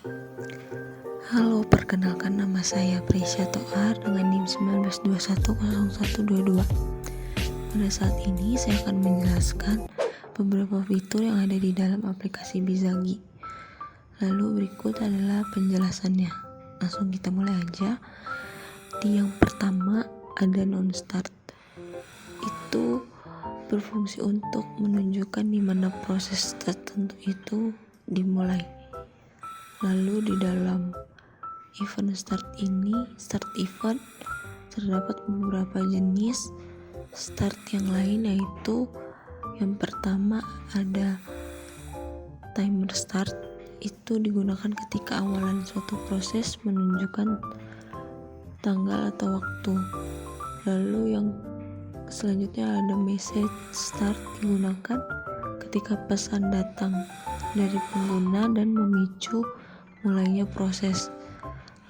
Halo, perkenalkan nama saya Prisya Toar dengan NIM 19210122. Pada saat ini saya akan menjelaskan beberapa fitur yang ada di dalam aplikasi Bizagi. Lalu berikut adalah penjelasannya. Langsung kita mulai aja. Di yang pertama ada non-start. Itu berfungsi untuk menunjukkan di mana proses tertentu itu dimulai. Lalu di dalam event start event terdapat beberapa jenis start yang lain, yaitu yang pertama ada timer start. Itu digunakan ketika awalan suatu proses menunjukkan tanggal atau waktu. Lalu yang selanjutnya ada message start, digunakan ketika pesan datang dari pengguna dan memicu mulainya proses.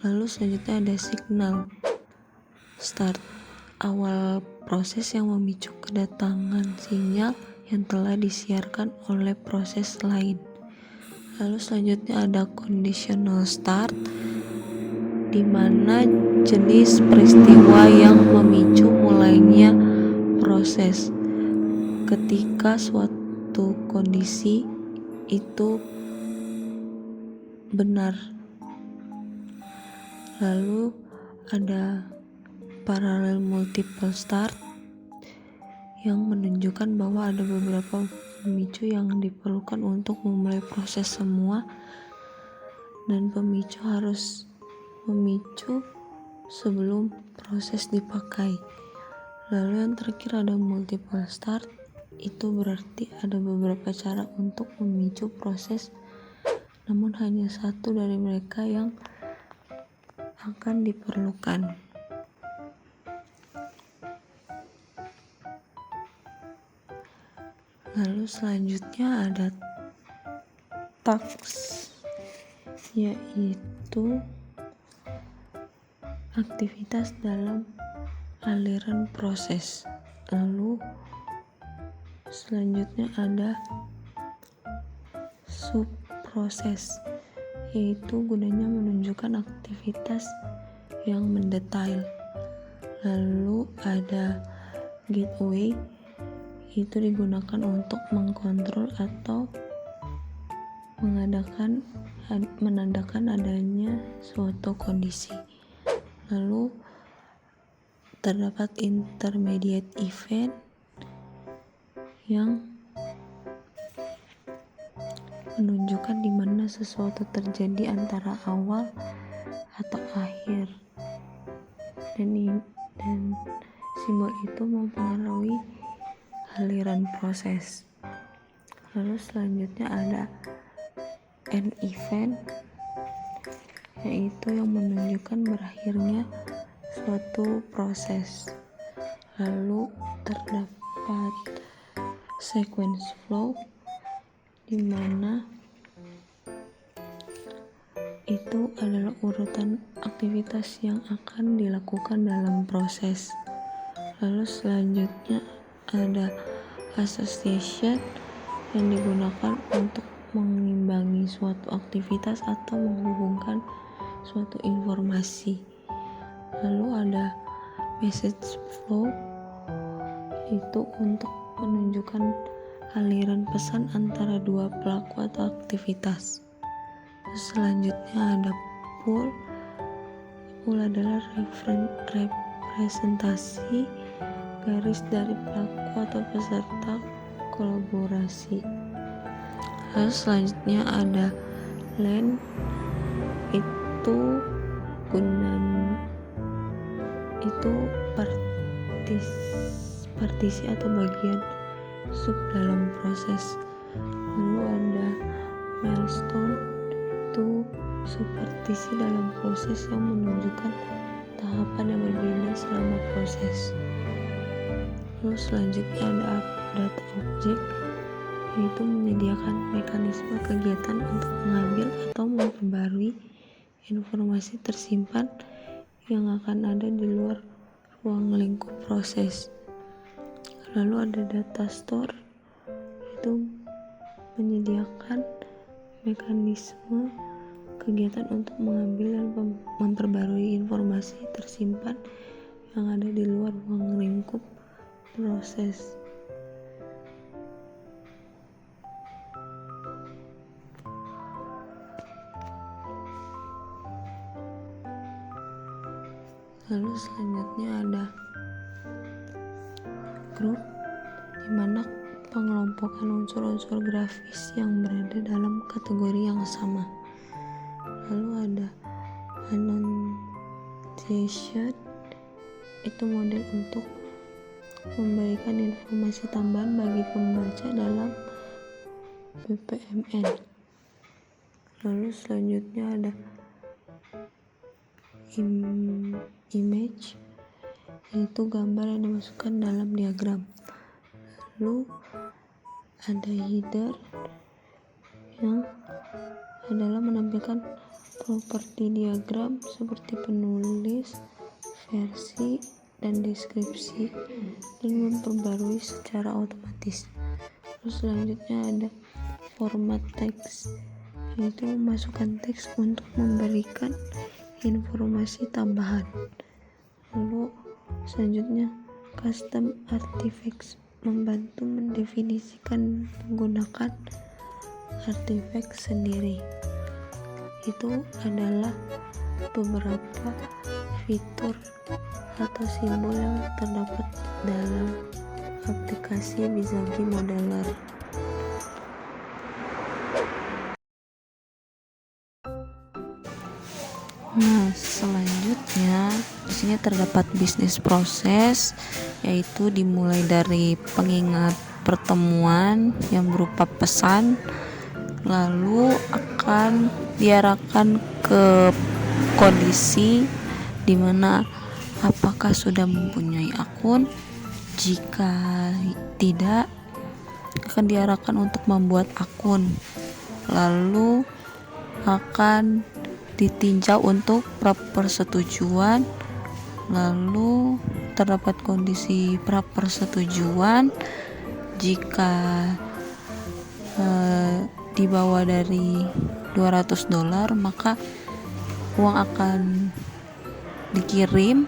Lalu selanjutnya ada signal start, awal proses yang memicu kedatangan sinyal yang telah disiarkan oleh proses lain. Lalu selanjutnya ada conditional start, di mana jenis peristiwa yang memicu mulainya proses ketika suatu kondisi itu benar. Lalu ada parallel multiple start yang menunjukkan bahwa ada beberapa pemicu yang diperlukan untuk memulai proses semua, dan pemicu harus memicu sebelum proses dipakai. Lalu yang terakhir ada multiple start, itu berarti ada beberapa cara untuk memicu proses, namun hanya satu dari mereka yang akan diperlukan. Lalu selanjutnya ada tasks, yaitu aktivitas dalam aliran proses. Lalu selanjutnya ada subproses, yaitu gunanya menunjukkan aktivitas yang mendetail. Lalu ada gateway, itu digunakan untuk mengkontrol atau menandakan adanya suatu kondisi. Lalu terdapat intermediate event yang menunjukkan di mana sesuatu terjadi antara awal atau akhir, dan simbol itu mempengaruhi aliran proses. Lalu selanjutnya ada end event, yaitu yang menunjukkan berakhirnya suatu proses. Lalu terdapat sequence flow, di mana itu adalah urutan aktivitas yang akan dilakukan dalam proses. Lalu selanjutnya ada association, yang digunakan untuk mengimbangi suatu aktivitas atau menghubungkan suatu informasi. Lalu ada message flow, itu untuk menunjukkan aliran pesan antara dua pelaku atau aktivitas. Selanjutnya ada pool adalah representasi garis dari pelaku atau peserta kolaborasi. Lalu selanjutnya ada lane, itu partisi atau bagian sub dalam proses. Lalu ada milestone, itu subpartisi dalam proses yang menunjukkan tahapan yang berbeda selama proses. Lalu selanjutnya ada data object, yaitu menyediakan mekanisme kegiatan untuk mengambil atau memperbarui informasi tersimpan yang akan ada di luar ruang lingkup proses. Lalu ada data store, itu menyediakan mekanisme kegiatan untuk mengambil dan memperbarui informasi tersimpan yang ada di luar ruang lingkup proses. Lalu selanjutnya ada grup, di mana pengelompokan unsur-unsur grafis yang berada dalam kategori yang sama. Lalu ada annotation, itu model untuk memberikan informasi tambahan bagi pembaca dalam BPMN. Lalu selanjutnya ada image, yaitu gambar yang dimasukkan dalam diagram. Lalu ada header yang adalah menampilkan properti diagram seperti penulis, versi, dan deskripsi dan memperbarui secara otomatis. Terus selanjutnya ada format teks, yaitu memasukkan teks untuk memberikan informasi tambahan. Lalu selanjutnya custom artifacts, membantu mendefinisikan menggunakan artefak sendiri. Itu adalah beberapa fitur atau simbol yang terdapat dalam aplikasi Bizagi Modeler. Nah, selanjutnya di sini terdapat bisnis proses, yaitu dimulai dari pengingat pertemuan yang berupa pesan, lalu akan diarahkan ke kondisi di mana apakah sudah mempunyai akun. Jika tidak, akan diarahkan untuk membuat akun, lalu akan ditinjau untuk prapersetujuan, lalu terdapat kondisi prapersetujuan. Jika di bawah dari $200, maka uang akan dikirim,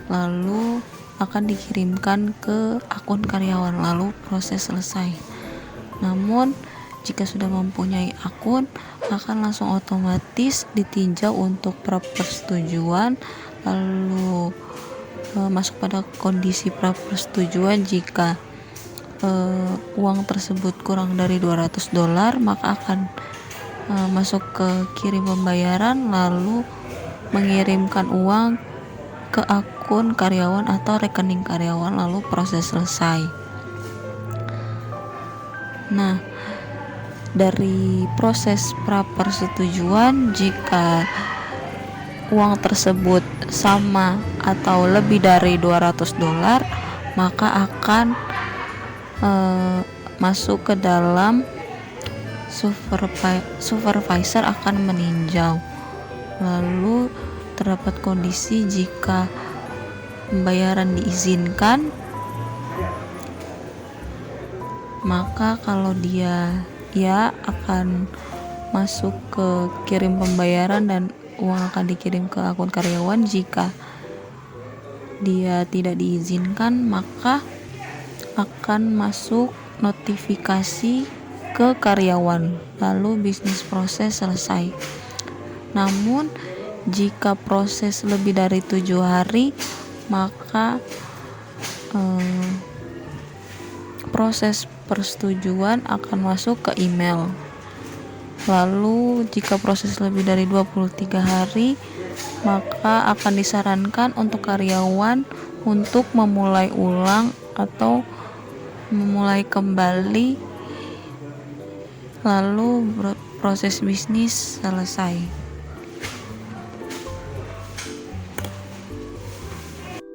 lalu akan dikirimkan ke akun karyawan, lalu proses selesai. Namun jika sudah mempunyai akun, akan langsung otomatis ditinjau untuk prapersetujuan, lalu masuk pada kondisi prapersetujuan. Jika uang tersebut kurang dari $200, maka akan masuk ke kirim pembayaran, lalu mengirimkan uang ke akun karyawan atau rekening karyawan, lalu proses selesai. Nah, dari proses prapersetujuan, jika uang tersebut sama atau lebih dari $200, maka akan masuk ke dalam supervisor akan meninjau. Lalu terdapat kondisi jika pembayaran diizinkan, maka kalau dia akan masuk ke kirim pembayaran dan uang akan dikirim ke akun karyawan. Jika dia tidak diizinkan, maka akan masuk notifikasi ke karyawan, lalu bisnis proses selesai. Namun jika proses lebih dari 7 hari, maka proses persetujuan akan masuk ke email. Lalu jika proses lebih dari 23 hari, maka akan disarankan untuk karyawan untuk memulai ulang atau memulai kembali, lalu proses bisnis selesai.